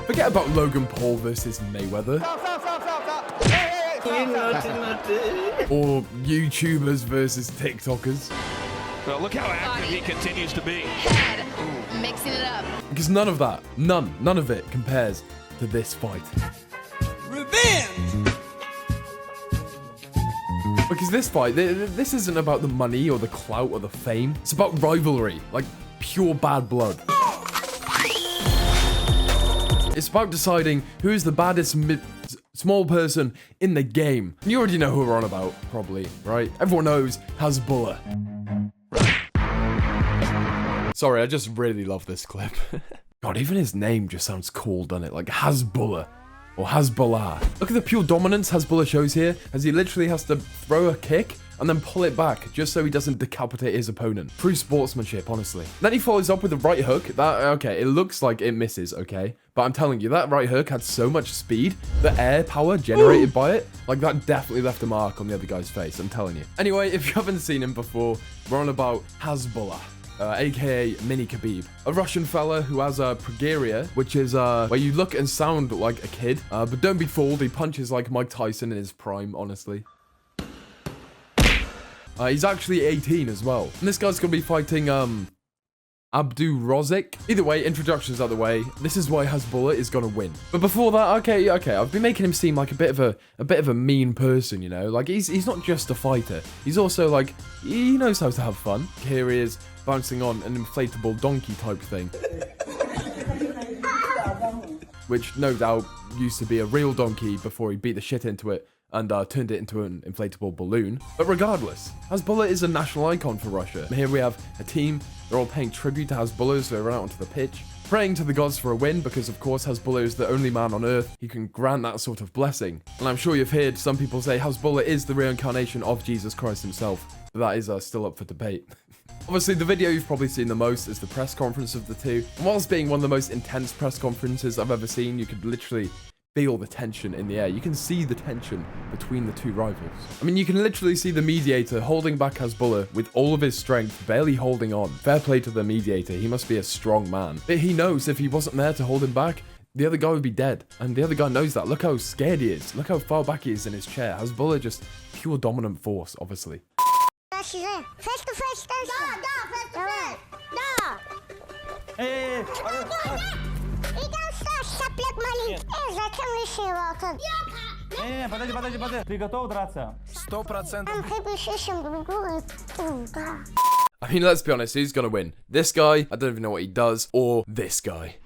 Forget about Logan Paul versus Mayweather. Or YouTubers versus TikTokers. Well, look how active he continues to be. Head. Mixing it up. Because none of that, none of it compares to this fight. Revenge! Because this fight, this isn't about the money or the clout or the fame. It's about rivalry, like pure bad blood. It's about deciding who is the baddest small person in the game. You already know who we're on about, probably, right? Everyone knows Hasbulla. Sorry, I just really love this clip. God, even his name just sounds cool, doesn't it? Like Hasbulla. Or Hasbulla. Look at the pure dominance Hasbulla shows here, as he literally has to throw a kick and then pull it back, just so he doesn't decapitate his opponent. True sportsmanship, honestly. Then he follows up with a right hook. Okay, it looks like it misses, okay? But I'm telling you, that right hook had so much speed, the air power generated by it, like that definitely left a mark on the other guy's face, I'm telling you. Anyway, if you haven't seen him before, we're on about Hasbulla. AKA Mini Khabib, a Russian fella who has a progeria, which is where you look and sound like a kid, but don't be fooled, he punches like Mike Tyson in his prime, honestly. He's actually 18 as well, and this guy's gonna be fighting Abdul Razik. Either way, introductions out the way. This is why Hasbulla is gonna win. But before that, okay, I've been making him seem like a bit of a mean person, you know. Like he's not just a fighter. He's also like he knows how to have fun. Here he is bouncing on an inflatable donkey type thing, which no doubt used to be a real donkey before he beat the shit into it and turned it into an inflatable balloon. But regardless, Hasbulla is a national icon for Russia. And here we have a team, they're all paying tribute to Hasbulla as they run out onto the pitch, praying to the gods for a win, because of course Hasbulla is the only man on earth who can grant that sort of blessing. And I'm sure you've heard some people say Hasbulla is the reincarnation of Jesus Christ himself, but that is still up for debate. Obviously, the video you've probably seen the most is the press conference of the two. And whilst being one of the most intense press conferences I've ever seen, you could literally feel the tension in the air. You can see the tension between the two rivals. I mean, you can literally see the mediator holding back Hasbulla with all of his strength, barely holding on. Fair play to the mediator, he must be a strong man. But he knows if he wasn't there to hold him back, the other guy would be dead. And the other guy knows that. Look how scared he is. Look how far back he is in his chair. Hasbulla just pure dominant force, obviously. Face to face, face to face. Эй, Сопляк маленький. Зачем лишний волком? подожди. Ты готов драться? 100%. Ищем друг друга. I mean, let's be honest, who's gonna win? This guy, I don't even know what he does, or this guy.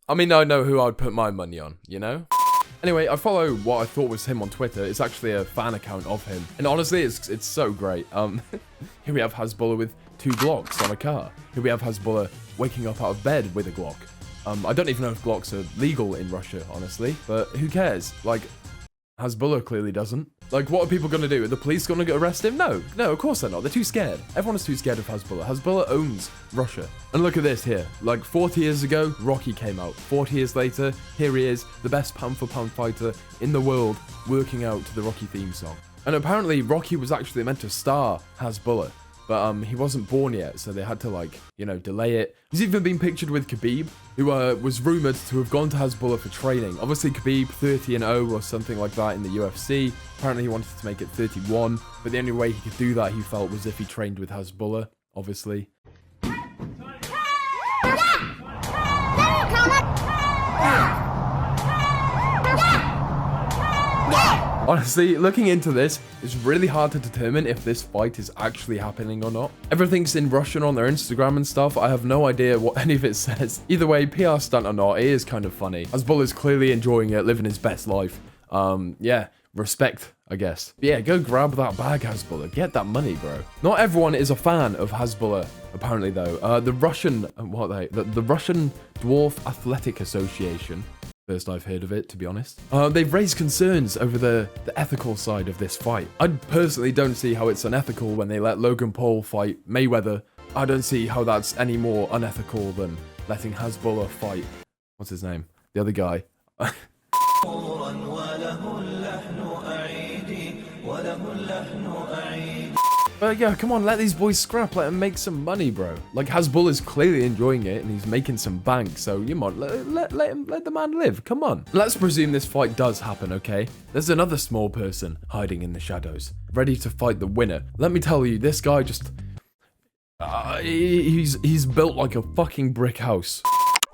I mean, I know who I'd put my money on, you know? Anyway, I follow what I thought was him on Twitter. It's actually a fan account of him. And honestly, it's so great. Here we have Hasbulla with 2 Glocks on a car. Here we have Hasbulla waking up out of bed with a Glock. I don't even know if Glocks are legal in Russia, honestly. But who cares? Like, Hasbulla clearly doesn't. Like, what are people going to do? Are the police going to arrest him? No, of course they're not. They're too scared. Everyone is too scared of Hasbulla. Hasbulla owns Russia. And look at this here. Like, 40 years ago, Rocky came out. 40 years later, here he is, the best pound-for-pound fighter in the world, working out to the Rocky theme song. And apparently, Rocky was actually meant to star Hasbulla. But he wasn't born yet, so they had to, like, you know, delay it. He's even been pictured with Khabib, who was rumored to have gone to Hasbulla for training. Obviously, Khabib 30-0 or something like that in the UFC. Apparently, he wanted to make it 31, but the only way he could do that, he felt, was if he trained with Hasbulla, obviously. Honestly, looking into this, it's really hard to determine if this fight is actually happening or not. Everything's in Russian on their Instagram and stuff. I have no idea what any of it says. Either way, PR stunt or not, it is kind of funny. Hasbulla is clearly enjoying it, living his best life. Yeah, respect, I guess. But yeah, go grab that bag, Hasbulla. Get that money, bro. Not everyone is a fan of Hasbulla, apparently, though. The Russian, what are they? The Russian Dwarf Athletic Association. First I've heard of it, to be honest. They've raised concerns over the ethical side of this fight. I personally don't see how it's unethical when they let Logan Paul fight Mayweather. I don't see how that's any more unethical than letting Hasbulla fight, what's his name? The other guy. But yeah, come on, let these boys scrap, let them make some money, bro. Like, Hasbulla's clearly enjoying it, and he's making some bank, so, you know, let the man live, come on. Let's presume this fight does happen, okay? There's another small person hiding in the shadows, ready to fight the winner. Let me tell you, this guy just... he's built like a fucking brick house.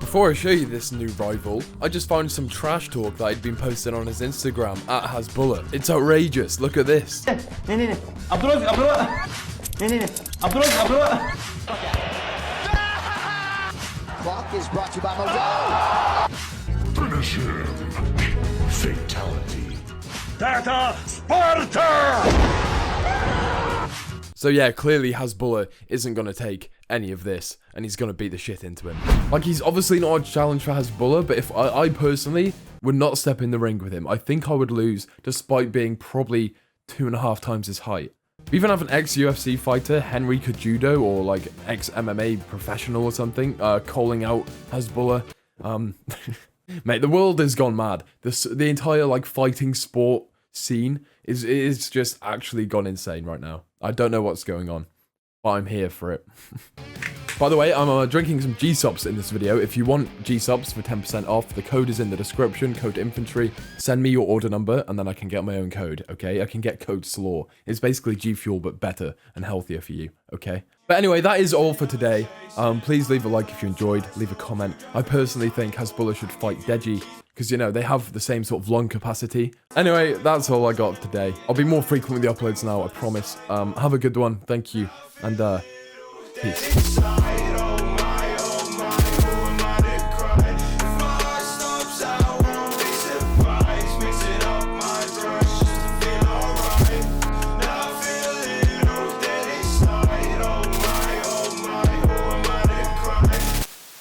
Before I show you this new rival, I just found some trash talk that he'd been posting on his Instagram at Hasbulla. It's outrageous, look at this. Abdul Razik. Clock is brought to you by Mojo. Finish him. Fatality. Data Sparta! So yeah, clearly Hasbulla isn't going to take any of this, and he's going to beat the shit into him. Like, he's obviously not a challenge for Hasbulla, but if I personally would not step in the ring with him, I think I would lose, despite being probably 2.5 times his height. We even have an ex-UFC fighter, Henry Cejudo, or like ex-MMA professional or something, calling out Hasbulla. Mate, the world has gone mad. The entire like fighting sport scene is just actually gone insane right now. I don't know what's going on, but I'm here for it. By the way, I'm drinking some G-Subs in this video. If you want G-Subs for 10% off, the code is in the description, code infantry. Send me your order number, and then I can get my own code, okay? I can get code SLAW. It's basically G-Fuel, but better and healthier for you, okay? But anyway, that is all for today. Please leave a like if you enjoyed, leave a comment. I personally think Hasbulla should fight Deji, because, you know, they have the same sort of lung capacity. Anyway, that's all I got today. I'll be more frequent with the uploads now, I promise. Have a good one, thank you, and peace.